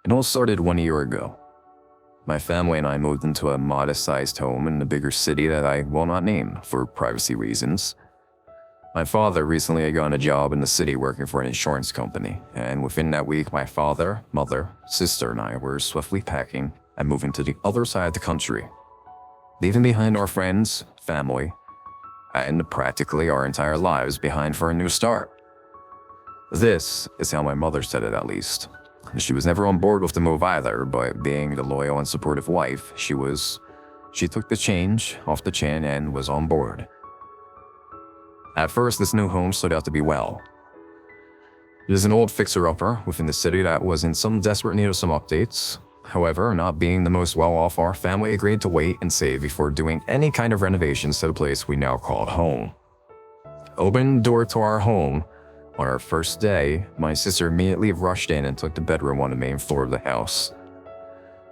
It all started 1 year ago. My family and I moved into a modest-sized home in a bigger city that I will not name for privacy reasons. My father recently had gotten a job in the city working for an insurance company, and within that week, my father, mother, sister, and I were swiftly packing and moving to the other side of the country, leaving behind our friends, family, and practically our entire lives behind for a new start. This is how my mother said it, at least. She was never on board with the move either, but being the loyal and supportive wife she took the change off the chin and was on board. At first, this new home stood out to be well. It is an old fixer-upper within the city that was in some desperate need of some updates. However, not being the most well-off, our family agreed to wait and save before doing any kind of renovations to the place we now called home. Opening the door to our home, on our first day, my sister immediately rushed in and took the bedroom on the main floor of the house.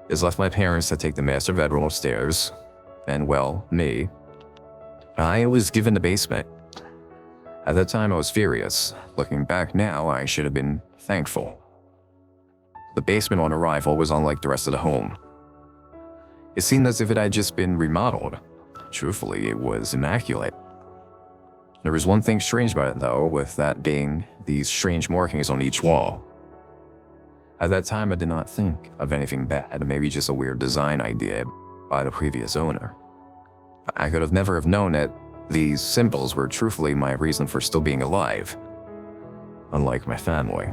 This left my parents to take the master bedroom upstairs, and well, me. I was given the basement. At that time, I was furious. Looking back now, I should have been thankful. The basement on arrival was unlike the rest of the home. It seemed as if it had just been remodeled. Truthfully, it was immaculate. There was one thing strange about it though, with that being these strange markings on each wall. At that time, I did not think of anything bad, maybe just a weird design idea by the previous owner. I could have never have known that these symbols were truthfully my reason for still being alive, unlike my family.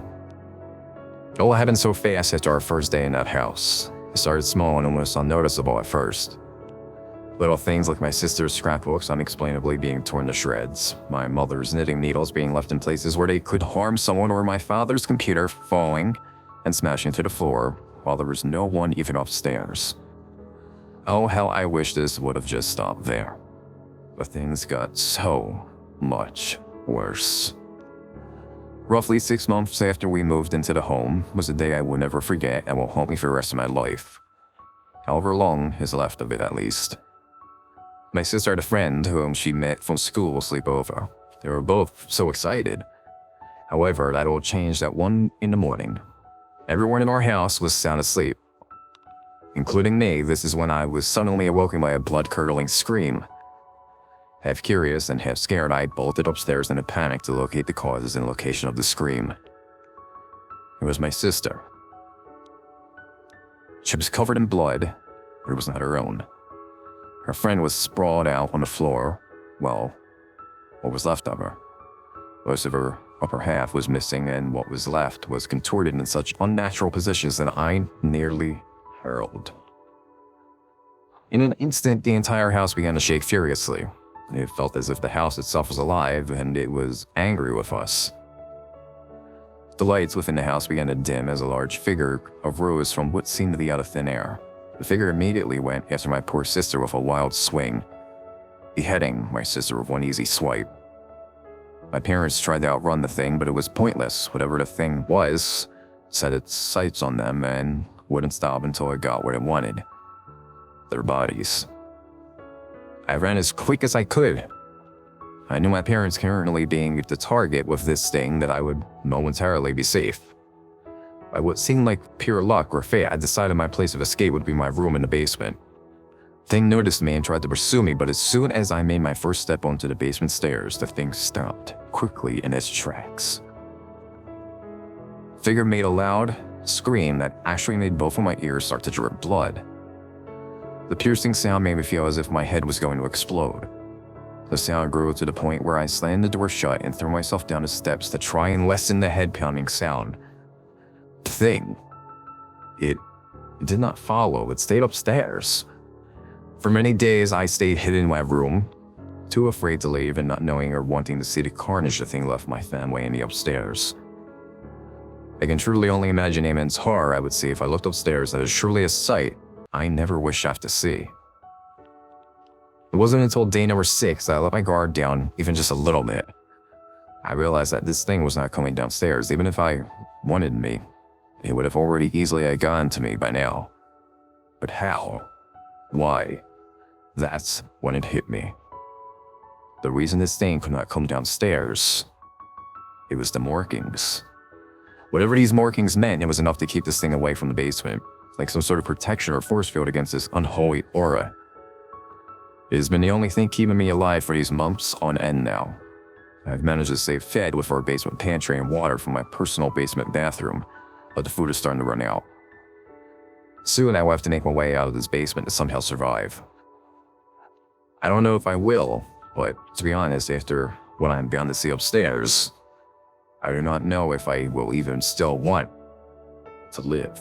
It all happened so fast after our first day in that house. It started small and almost unnoticeable at first. Little things like my sister's scrapbooks unexplainably being torn to shreds, my mother's knitting needles being left in places where they could harm someone, or my father's computer falling and smashing to the floor while there was no one even upstairs. Oh, how I wish this would have just stopped there. But things got so much worse. Roughly 6 months after we moved into the home was a day I will never forget and will haunt me for the rest of my life. However long is left of it, at least. My sister had a friend whom she met from school sleep over. They were both so excited. However, that all changed at 1 in the morning. Everyone in our house was sound asleep. Including me. This is when I was suddenly awoken by a blood-curdling scream. Half curious and half scared, I bolted upstairs in a panic to locate the causes and location of the scream. It was my sister. She was covered in blood, but it was not her own. Her friend was sprawled out on the floor. Well, what was left of her. Most of her upper half was missing, and what was left was contorted in such unnatural positions that I nearly hurled. In an instant, the entire house began to shake furiously. It felt as if the house itself was alive, and it was angry with us. The lights within the house began to dim as a large figure arose from what seemed to be out of thin air. The figure immediately went after my poor sister with a wild swing, beheading my sister with one easy swipe. My parents tried to outrun the thing, but it was pointless. Whatever the thing was set its sights on them and wouldn't stop until it got what it wanted: their bodies. I ran as quick as I could. I knew my parents currently being the target with this thing that I would momentarily be safe. By what seemed like pure luck or fate, I decided my place of escape would be my room in the basement. The thing noticed me and tried to pursue me, but as soon as I made my first step onto the basement stairs, the thing stopped quickly in its tracks. The figure made a loud scream that actually made both of my ears start to drip blood. The piercing sound made me feel as if my head was going to explode. The sound grew to the point where I slammed the door shut and threw myself down the steps to try and lessen the head-pounding sound. The thing, it did not follow, it stayed upstairs. For many days, I stayed hidden in my room, too afraid to leave and not knowing or wanting to see the carnage the thing left my family in the upstairs. I can truly only imagine the immense horror I would see if I looked upstairs. That is surely a sight I never wish I have to see. It wasn't until day number 6 that I let my guard down even just a little bit. I realized that this thing was not coming downstairs. Even if I wanted me, it would have already easily gotten to me by now. But how? Why? That's when it hit me. The reason this thing could not come downstairs, it was the markings. Whatever these markings meant, it was enough to keep this thing away from the basement, like some sort of protection or force field against this unholy aura. It has been the only thing keeping me alive for these months on end now. I've managed to stay fed with our basement pantry and water from my personal basement bathroom, but the food is starting to run out. Soon I will have to make my way out of this basement to somehow survive. I don't know if I will, but to be honest, after what I'm bound to see upstairs, I do not know if I will even still want to live.